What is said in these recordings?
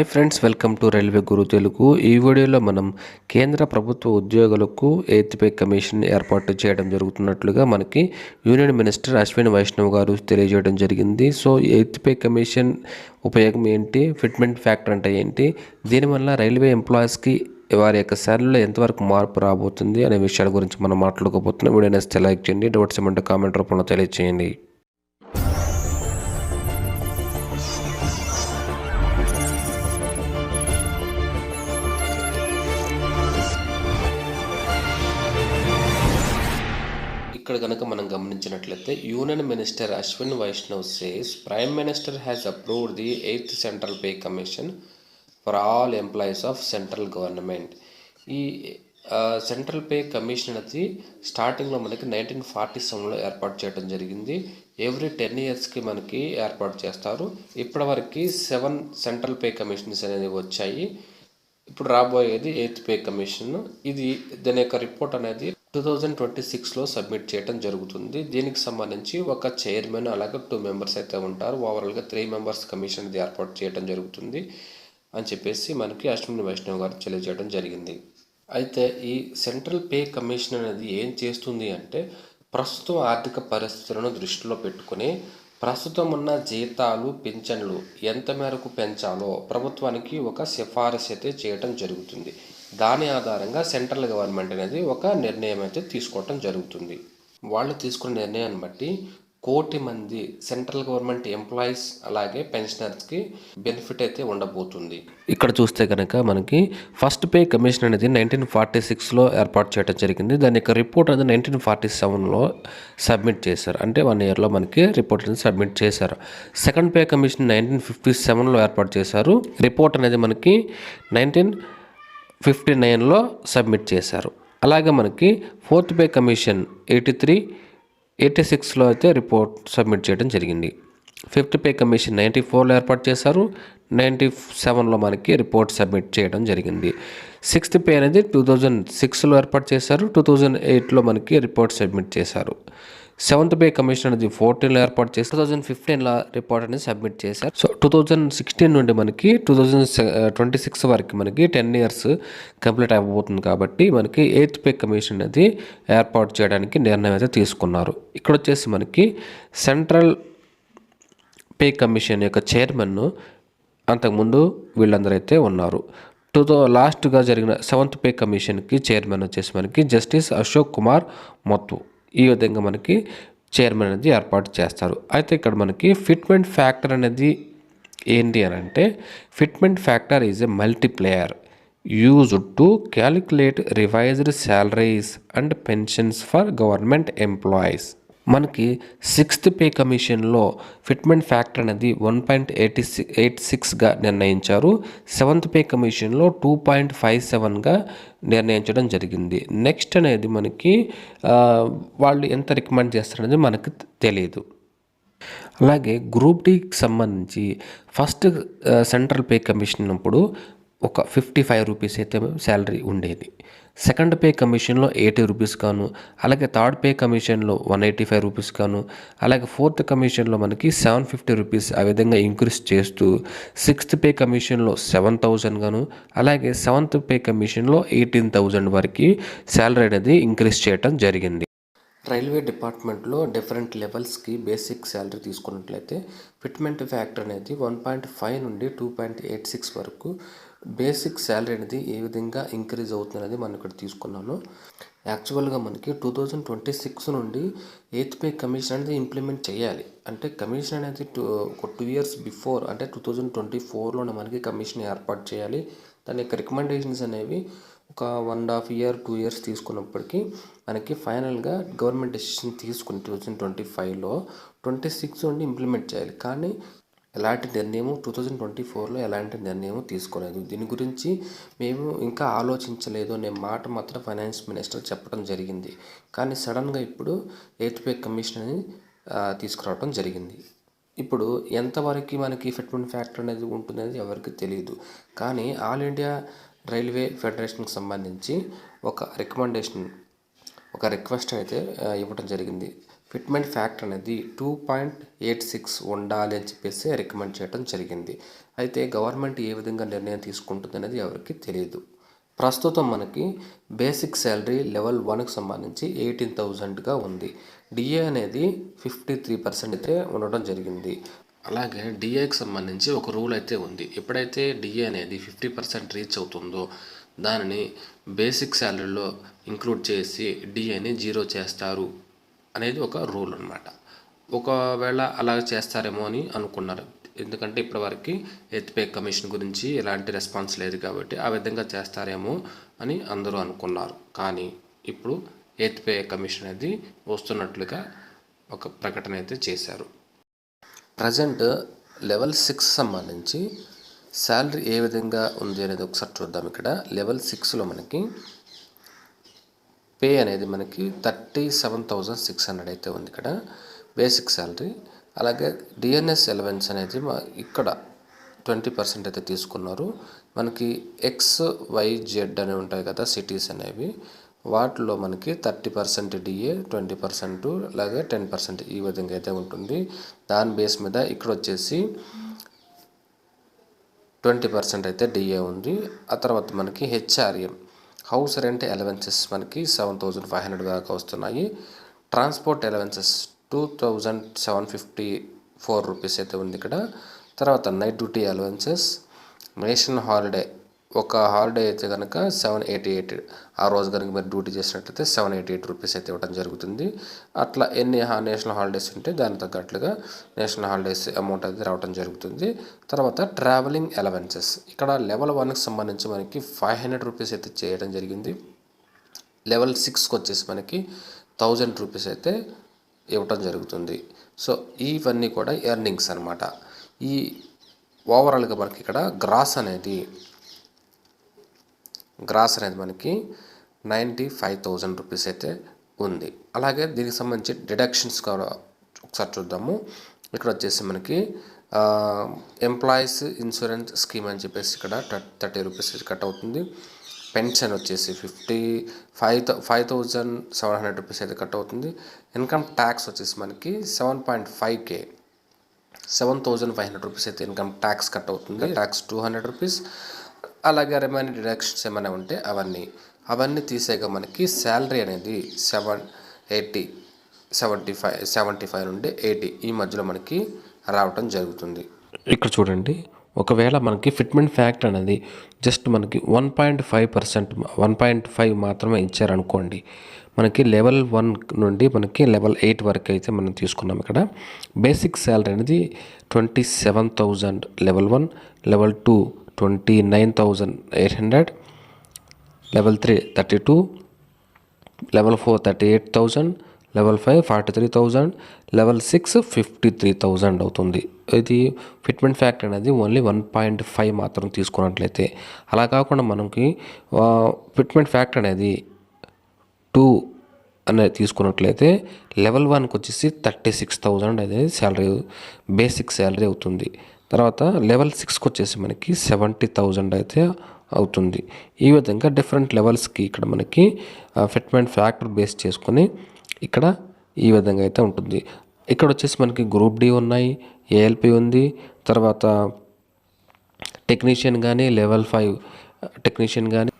Hi friends, welcome to railway Guru Telugu. ఈ వీడియోలో మనం కేంద్ర ప్రభుత్వ ఉద్యోగులకు 8th పే కమిషన్ ఏర్పాటు చేయడం జరుగుతున్నట్లుగా మనకి యూనియన్ మినిస్టర్ అశ్విని వైష్ణవ్ గారు తెలియజేయడం జరిగింది. సో 8th పే కమిషన్ ఉపయోగం ఏంటి, ఫిట్మెంట్ ఫ్యాక్టర్ అంటే ఏంటి, దీనివల్ల రైల్వే ఎంప్లాయీస్కి వారి యొక్క శాలరీలో ఎంతవరకు మార్పు రాబోతుంది అనే విషయాల గురించి మనం మాట్లాడుకోబోతున్నాం. వీడియో నచ్చితే లైక్ చేయండి, డౌట్స్ ఏమంటే కామెంట్ రూపంలో తెలియజేయండి. ఇక్కడ కనుక మనం గమనించినట్లయితే union minister Ashwin Vaishnaw says prime minister has approved the 8th central pay commission for all employees of central government. ఈ సెంట్రల్ పే కమిషన్ అనేది స్టార్టింగ్లో మనకి 1947లో ఏర్పాటు చేయడం జరిగింది. ఎవ్రీ 10 yearsకి మనకి ఏర్పాటు చేస్తారు. ఇప్పటివరకు 7 సెంట్రల్ పే కమిషన్స్ అనేవి వచ్చాయి. ఇప్పుడు రాబోయేది 8th పే కమిషన్. దీని యొక్క రిపోర్ట్ అనేది 2026లో సబ్మిట్ చేయడం జరుగుతుంది. దీనికి సంబంధించి ఒక చైర్మన్ అలాగే 2 members అయితే ఉంటారు. ఓవరాల్గా 3 members కమిషన్ ఇది ఏర్పాటు చేయడం జరుగుతుంది అని చెప్పేసి మనకి అశ్విని వైష్ణవ్ గారు తెలియజేయడం జరిగింది. అయితే ఈ సెంట్రల్ పే కమిషన్ అనేది ఏం చేస్తుంది అంటే, ప్రస్తుతం ఆర్థిక పరిస్థితులను దృష్టిలో పెట్టుకుని ప్రస్తుతం ఉన్న జీతాలు, పింఛన్లు ఎంత మేరకు పెంచాలో ప్రభుత్వానికి ఒక సిఫారసు అయితే చేయడం జరుగుతుంది. దాని ఆధారంగా సెంట్రల్ గవర్నమెంట్ అనేది ఒక నిర్ణయం అయితే తీసుకోవటం జరుగుతుంది. వాళ్ళు తీసుకున్న నిర్ణయాన్ని బట్టి 1 కోటి మంది సెంట్రల్ గవర్నమెంట్ ఎంప్లాయీస్ అలాగే పెన్షనర్స్కి బెనిఫిట్ అయితే ఉండబోతుంది. ఇక్కడ చూస్తే కనుక మనకి ఫస్ట్ పే కమిషన్ అనేది 1946లో ఏర్పాటు చేయడం జరిగింది. దాని యొక్క రిపోర్ట్ అనేది 1947లో సబ్మిట్ చేశారు. అంటే 1 yearలో మనకి రిపోర్ట్ అనేది సబ్మిట్ చేశారు. సెకండ్ పే కమిషన్ 1957లో ఏర్పాటు చేశారు. రిపోర్ట్ అనేది మనకి 1959లో సబ్మిట్ చేశారు. అలాగే మనకి 4th పే కమిషన్ 86లో అయితే రిపోర్ట్ సబ్మిట్ చేయడం జరిగింది. 5th పే కమిషన్ 94లో ఏర్పాటు చేశారు. 97లో మనకి రిపోర్ట్ సబ్మిట్ చేయడం జరిగింది. 6th పే అనేది 2006లో ఏర్పాటు చేశారు. 2008లో మనకి రిపోర్ట్ సబ్మిట్ చేశారు. 7th పే కమిషన్ అనేది 14లో ఏర్పాటు చేసి 2015లో రిపోర్ట్ అనేది సబ్మిట్ చేశారు. సో 2016 నుండి మనకి 2026 వరకు మనకి 10 years కంప్లీట్ అయిపోతుంది. కాబట్టి మనకి 8th పే కమిషన్ అనేది ఏర్పాటు చేయడానికి నిర్ణయం అయితే తీసుకున్నారు. ఇక్కడ వచ్చేసి మనకి సెంట్రల్ పే కమిషన్ యొక్క చైర్మన్ అంతకుముందు వీళ్ళందరూ అయితే ఉన్నారు. లాస్ట్గా జరిగిన 7th పే కమిషన్కి చైర్మన్ వచ్చేసి మనకి జస్టిస్ అశోక్ కుమార్ మొత్తు. ఈ విధంగా మనకి చైర్మన్ అనేది ఏర్పాటు చేస్తారు. అయితే ఇక్కడ మనకి ఫిట్మెంట్ ఫ్యాక్టర్ అనేది ఏంటి అని అంటే, fitment factor is a multiplayer used to calculate revised salaries and pensions for government employees. మనకి 6th పే కమిషన్లో ఫిట్మెంట్ ఫ్యాక్టర్ అనేది 1.86గా నిర్ణయించారు. 7th పే కమిషన్లో 2.57గా నిర్ణయించడం జరిగింది. నెక్స్ట్ అనేది మనకి వాళ్ళు ఎంత రికమెండ్ చేస్తారనేది మనకు తెలియదు. అలాగే గ్రూప్ డీకి సంబంధించి ఫస్ట్ సెంట్రల్ పే కమిషన్ అప్పుడు ఒక 55 రూపీస్ అయితే శాలరీ ఉండేది. సెకండ్ పే కమిషన్లో 80 రూపీస్ గాను, అలాగే థర్డ్ పే కమిషన్లో 185 రూపీస్ గాను, అలాగే 4th కమిషన్లో మనకి 750 రూపీస్ ఆ విధంగా ఇంక్రీజ్ చేస్తూ 6th పే కమిషన్లో 7000 గాను, అలాగే 7th పే కమిషన్లో 18,000 వరకు శాలరీ అనేది ఇంక్రీజ్ చేయడం జరిగింది. రైల్వే డిపార్ట్మెంట్లో డిఫరెంట్ లెవెల్స్కి బేసిక్ శాలరీ తీసుకున్నట్లయితే ఫిట్మెంట్ ఫ్యాక్టర్ అనేది 1.5 నుండి 2.86 వరకు బేసిక్ శాలరీ అనేది ఏ విధంగా ఇంక్రీజ్ అవుతుంది అనేది మనం ఇక్కడ తీసుకున్నాను. యాక్చువల్గా మనకి 2026 నుండి 8th పే కమిషన్ అనేది ఇంప్లిమెంట్ చేయాలి. అంటే కమిషన్ అనేది ఒక 2 years బిఫోర్ అంటే 2024లోనే మనకి కమిషన్ ఏర్పాటు చేయాలి. దాని యొక్క రికమెండేషన్స్ అనేవి ఒక 1.5 year 2 years తీసుకున్నప్పటికీ మనకి ఫైనల్గా గవర్నమెంట్ డెసిషన్ తీసుకుని 2025లో 26 నుండి ఇంప్లిమెంట్ చేయాలి. కానీ ఎలాంటి నిర్ణయం 2024లో ఎలాంటి నిర్ణయం తీసుకోలేదు. దీని గురించి మేము ఇంకా ఆలోచించలేదు అనే మాట మాత్రం ఫైనాన్స్ మినిస్టర్ చెప్పడం జరిగింది. కానీ సడన్గా ఇప్పుడు 8th పే కమిషన్ అని తీసుకురావడం జరిగింది. ఇప్పుడు ఎంతవరకు మనకి ఫిట్మెంట్ ఫ్యాక్టర్ అనేది ఉంటుందనేది ఎవరికి తెలియదు. కానీ ఆల్ ఇండియా రైల్వే ఫెడరేషన్కి సంబంధించి ఒక రికమెండేషన్, ఒక రిక్వెస్ట్ అయితే ఇవ్వడం జరిగింది. ఫిట్మెంట్ ఫ్యాక్టర్ అనేది 2.86 ఉండాలి అని చెప్పేసి రికమెండ్ చేయడం జరిగింది. అయితే గవర్నమెంట్ ఏ విధంగా నిర్ణయం తీసుకుంటుంది అనేది ఎవరికి తెలియదు. ప్రస్తుతం మనకి బేసిక్ శాలరీ లెవెల్ 1కి సంబంధించి 18,000గా ఉంది. డిఏ అనేది 53% అయితే ఉండడం జరిగింది. అలాగే డిఏకి సంబంధించి ఒక రూల్ అయితే ఉంది. ఎప్పుడైతే డిఏ అనేది 50% రీచ్ అవుతుందో దానిని బేసిక్ శాలరీలో ఇంక్లూడ్ చేసి డిఏని 0 చేస్తారు అనేది ఒక రూల్ అనమాట. ఒకవేళ అలా చేస్తారేమో అని అనుకున్నారు. ఎందుకంటే ఇప్పటివరకు ఎర్త్ పే కమిషన్ గురించి ఎలాంటి రెస్పాన్స్ లేదు కాబట్టి ఆ విధంగా చేస్తారేమో అని అందరూ అనుకున్నారు. కానీ ఇప్పుడు ఎర్త్ పే కమిషన్ అనేది వస్తున్నట్లుగా ఒక ప్రకటన అయితే చేశారు. ప్రజెంట్ లెవెల్ 6 సంబంధించి శాలరీ ఏ విధంగా ఉంది అనేది ఒకసారి చూద్దాం. ఇక్కడ లెవెల్ 6లో మనకి పే అనేది మనకి 37,600 అయితే ఉంది ఇక్కడ బేసిక్ శాలరీ. అలాగే డిఎన్ఎస్ ఎలవెన్స్ అనేది ఇక్కడ 20% అయితే తీసుకున్నారు. మనకి XYZ అని ఉంటాయి కదా సిటీస్ అనేవి, వాటిలో మనకి 30% డిఏ, 20% అలాగే 10% ఈ విధంగా అయితే ఉంటుంది. దాని బేస్ మీద ఇక్కడ వచ్చేసి 20% అయితే డిఏ ఉంది. ఆ తర్వాత మనకి హెచ్ఆర్ఎం హౌస్ రెంట్ అలవెన్సెస్ మనకి 7,500 దాకా వస్తున్నాయి. ట్రాన్స్పోర్ట్ అలవెన్సెస్ 2,754 రూపీస్ అయితే ఉంది ఇక్కడ. తర్వాత night duty allowances, national holiday ఒక హాలిడే అయితే కనుక 788, ఆ రోజు కనుక మీరు డ్యూటీ చేసినట్లయితే 788 రూపీస్ అయితే ఇవ్వడం జరుగుతుంది. అట్లా ఎన్ని నేషనల్ హాలిడేస్ ఉంటే దానికి తగ్గట్లుగా నేషనల్ హాలిడేస్ అమౌంట్ అయితే రావడం జరుగుతుంది. తర్వాత ట్రావెలింగ్ అలవెన్సెస్ ఇక్కడ లెవెల్ 1కి సంబంధించి మనకి 500 రూపీస్ అయితే చేయడం జరిగింది. లెవెల్ 6కి వచ్చేసి మనకి 1000 రూపీస్ అయితే ఇవ్వటం జరుగుతుంది. సో ఇవన్నీ కూడా ఎర్నింగ్స్ అనమాట. ఈ ఓవరాల్గా మనకి ఇక్కడ గ్రాస్ అనేది మనకి 95,000 రూపీస్ అయితే ఉంది. అలాగే దీనికి సంబంధించి డిడక్షన్స్ కూడా ఒకసారి చూద్దాము. ఇక్కడ వచ్చేసి మనకి ఎంప్లాయీస్ ఇన్సూరెన్స్ స్కీమ్ అని చెప్పేసి ఇక్కడ 30 రూపీస్ కట్ అవుతుంది. పెన్షన్ వచ్చేసి 5,700 రూపీస్ అయితే కట్ అవుతుంది. ఇన్కమ్ ట్యాక్స్ వచ్చేసి మనకి 7.5K 7,500 రూపీస్ అయితే ఇన్కమ్ ట్యాక్స్ కట్ అవుతుంది. Tax 200 rupees. అలాగే రిమైనింగ్ డిడక్షన్స్ ఏమైనా ఉంటే అవన్నీ తీసేగా మనకి శాలరీ అనేది 75 నుండి 80 ఈ మధ్యలో మనకి రావటం జరుగుతుంది. ఇక్కడ చూడండి, ఒకవేళ మనకి ఫిట్మెంట్ ఫ్యాక్టర్ అనేది జస్ట్ మనకి 1.5 మాత్రమే ఇచ్చారనుకోండి, మనకి లెవెల్ 1 నుండి మనకి లెవెల్ 8 వరకు అయితే మనం తీసుకున్నాం. ఇక్కడ బేసిక్ శాలరీ అనేది 27,000 level 1, level 2 29,800, level 3 32, level 4 38,000, level 5 43,000, level 6 53,000 అవుతుంది. ఇది ఫిట్మెంట్ ఫ్యాక్టర్ అనేది ఓన్లీ 1.5 మాత్రం తీసుకున్నట్లయితే. అలా కాకుండా మనకి ఫిట్మెంట్ ఫ్యాక్టర్ అనేది 2 అనేది తీసుకున్నట్లయితే లెవెల్ 1కి వచ్చేసి 36,000 అనేది శాలరీ బేసిక్ శాలరీ అవుతుంది. తర్వాత లెవెల్ 6కి వచ్చేసి మనకి 70,000 అయితే అవుతుంది. ఈ విధంగా డిఫరెంట్ లెవెల్స్కి ఇక్కడ మనకి ఫిట్మెంట్ ఫ్యాక్టర్ బేస్ చేసుకొని ఇక్కడ ఈ విధంగా అయితే ఉంటుంది. ఇక్కడ వచ్చేసి మనకి గ్రూప్ డి ఉన్నాయి, ఏఎల్పి ఉంది, తర్వాత టెక్నీషియన్ కానీ లెవెల్ 5 టెక్నీషియన్ కానీ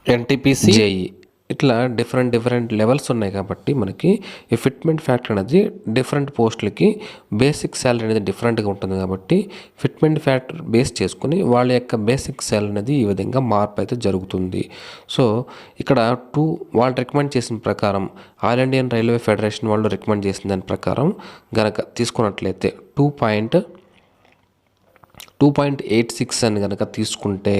ఎన్టీపీసీ జేఈ ఇట్లా డిఫరెంట్ లెవెల్స్ ఉన్నాయి. కాబట్టి మనకి ఈ ఫిట్మెంట్ ఫ్యాక్టర్ అనేది డిఫరెంట్ పోస్టులకి బేసిక్ శాలరీ అనేది డిఫరెంట్గా ఉంటుంది. కాబట్టి ఫిట్మెంట్ ఫ్యాక్టర్ బేస్ చేసుకుని వాళ్ళ యొక్క బేసిక్ శాలరీ అనేది ఈ విధంగా మార్పు అయితే జరుగుతుంది. సో ఇక్కడ వాళ్ళు రికమెండ్ చేసిన ప్రకారం, ఆల్ ఇండియన్ రైల్వే ఫెడరేషన్ వాళ్ళు రికమెండ్ చేసిన దాని ప్రకారం గనక తీసుకున్నట్లయితే 2.86 అని కనుక తీసుకుంటే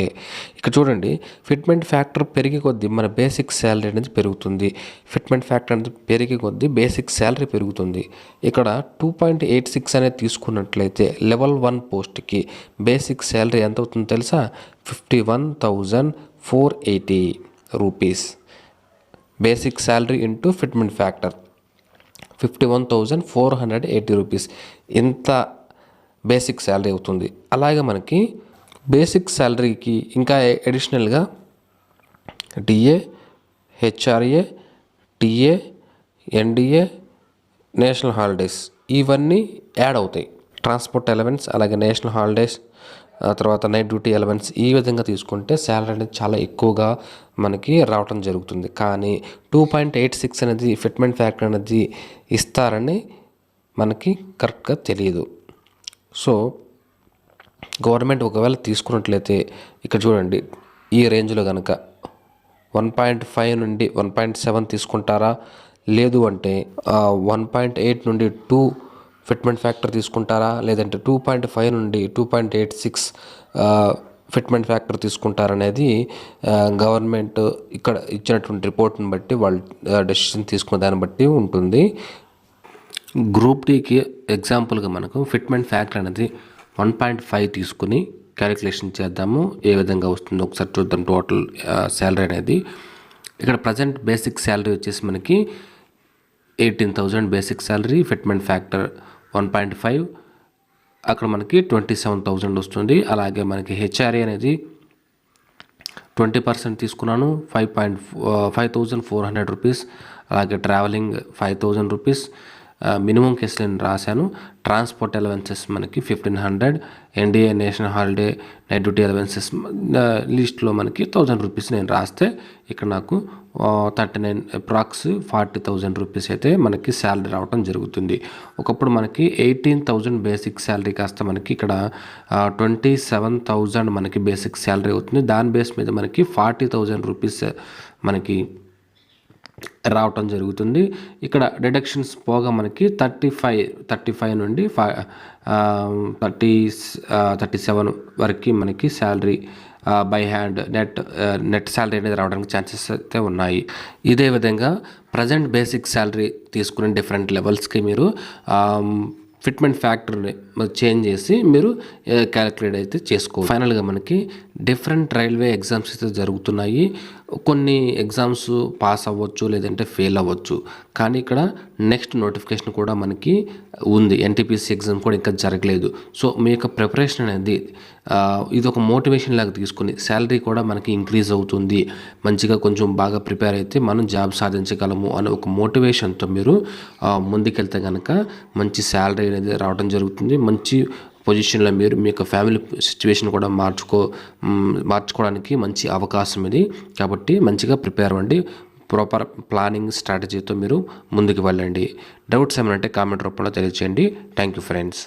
ఇక్కడ చూడండి, ఫిట్మెంట్ ఫ్యాక్టర్ పెరిగే కొద్దీ మన బేసిక్ శాలరీ అనేది పెరుగుతుంది. ఫిట్మెంట్ ఫ్యాక్టర్ అనేది పెరిగే కొద్దీ బేసిక్ శాలరీ పెరుగుతుంది. ఇక్కడ 2.86 అనేది తీసుకున్నట్లయితే లెవెల్ 1 పోస్ట్కి బేసిక్ శాలరీ ఎంత అవుతుందో తెలుసా? 51,480 rupees. Basic salary into fitment factor 51,480 rupees ఇంత బేసిక్ శాలరీ అవుతుంది. అలాగే మనకి బేసిక్ శాలరీకి ఇంకా అడిషనల్గా DA, HRA, TA, NDA, national holidays ఇవన్నీ యాడ్ అవుతాయి. ట్రాన్స్పోర్ట్ అలవెన్స్ అలాగే నేషనల్ హాలిడేస్ తర్వాత నైట్ డ్యూటీ అలవెన్స్ ఈ విధంగా తీసుకుంటే శాలరీ అనేది చాలా ఎక్కువగా మనకి రావటం జరుగుతుంది. కానీ 2.86 అనేది ఫిట్మెంట్ ఫ్యాక్టర్ అనేది ఇస్తారని మనకి కరెక్ట్గా తెలియదు. సో గవర్నమెంట్ ఒకవేళ తీసుకున్నట్లయితే ఇక్కడ చూడండి, ఈ రేంజ్లో కనుక 1.5 నుండి 1.7 తీసుకుంటారా, లేదు అంటే 1.8 నుండి 2 ఫిట్మెంట్ ఫ్యాక్టర్ తీసుకుంటారా, లేదంటే 2.5 నుండి 2.86 ఫిట్మెంట్ ఫ్యాక్టర్ తీసుకుంటారనేది గవర్నమెంట్ ఇక్కడ ఇచ్చినటువంటి రిపోర్ట్ని బట్టి వాళ్ళు డెసిషన్ తీసుకున్న దాన్ని బట్టి ఉంటుంది. గ్రూప్ డీకి ఎగ్జాంపుల్గా మనకు ఫిట్మెంట్ ఫ్యాక్టర్ అనేది 1.5 తీసుకుని క్యాలిక్యులేషన్ చేద్దాము. ఏ విధంగా వస్తుందో ఒకసారి చూద్దాం. టోటల్ శాలరీ అనేది ఇక్కడ ప్రజెంట్ బేసిక్ శాలరీ వచ్చేసి మనకి 18,000 బేసిక్ శాలరీ, ఫిట్మెంట్ ఫ్యాక్టర్ 1.5, అక్కడ మనకి 27,000 వస్తుంది. అలాగే మనకి హెచ్ఆర్ఏ అనేది 20% తీసుకున్నాను, 5,400 రూపీస్. అలాగే ట్రావెలింగ్ 5,000 రూపీస్. మినిమం కేసు నేను రాశాను. ట్రాన్స్పోర్ట్ అలవెన్సెస్ మనకి 1,500, NDA national holiday night duty allowances లిస్ట్లో మనకి 1,000 రూపీస్ నేను రాస్తే ఇక్కడ నాకు 39 అప్రాక్స్ 40,000 రూపీస్ అయితే మనకి శాలరీ రావడం జరుగుతుంది. ఒకప్పుడు మనకి 18,000 బేసిక్ శాలరీ కాస్త మనకి ఇక్కడ 27,000 మనకి బేసిక్ శాలరీ అవుతుంది. దాని బేస్ మీద మనకి 40,000 రూపీస్ మనకి రావటం జరుగుతుంది. ఇక్కడ డిడక్షన్స్ పోగా మనకి 35 నుండి 37 వరకు మనకి salary by hand net salary అనేది రావడానికి ఛాన్సెస్ అయితే ఉన్నాయి. ఇదే విధంగా ప్రజెంట్ బేసిక్ శాలరీ తీసుకునే డిఫరెంట్ లెవెల్స్కి మీరు ఫిట్మెంట్ ఫ్యాక్టర్ని చేంజ్ చేసి మీరు క్యాలిక్యులేట్ అయితే చేసుకోవాలి. ఫైనల్గా మనకి డిఫరెంట్ రైల్వే ఎగ్జామ్స్ అయితే జరుగుతున్నాయి. కొన్ని ఎగ్జామ్స్ పాస్ అవ్వచ్చు, లేదంటే ఫెయిల్ అవ్వచ్చు. కానీ ఇక్కడ నెక్స్ట్ నోటిఫికేషన్ కూడా మనకి ఉంది. ఎన్టీపీసీ ఎగ్జామ్ కూడా ఇంకా జరగలేదు. సో మీ యొక్క ప్రిపరేషన్ అనేది ఇది ఒక మోటివేషన్ లాగా తీసుకుని శాలరీ కూడా మనకి ఇంక్రీజ్ అవుతుంది, మంచిగా కొంచెం బాగా ప్రిపేర్ అయితే మనం జాబ్ సాధించగలము అనే ఒక మోటివేషన్తో మీరు ముందుకెళ్తే కనుక మంచి శాలరీ అనేది రావడం జరుగుతుంది. మంచి పొజిషన్లో మీరు మీ యొక్క ఫ్యామిలీ సిచ్యువేషన్ కూడా మార్చుకోవడానికి మంచి అవకాశం ఇది. కాబట్టి మంచిగా ప్రిపేర్ అవ్వండి. ప్రాపర్ ప్లానింగ్ స్ట్రాటజీతో మీరు ముందుకు వెళ్ళండి. డౌట్స్ ఏమైనా కామెంట్ రూపంలో తెలియజేయండి. Thank you friends.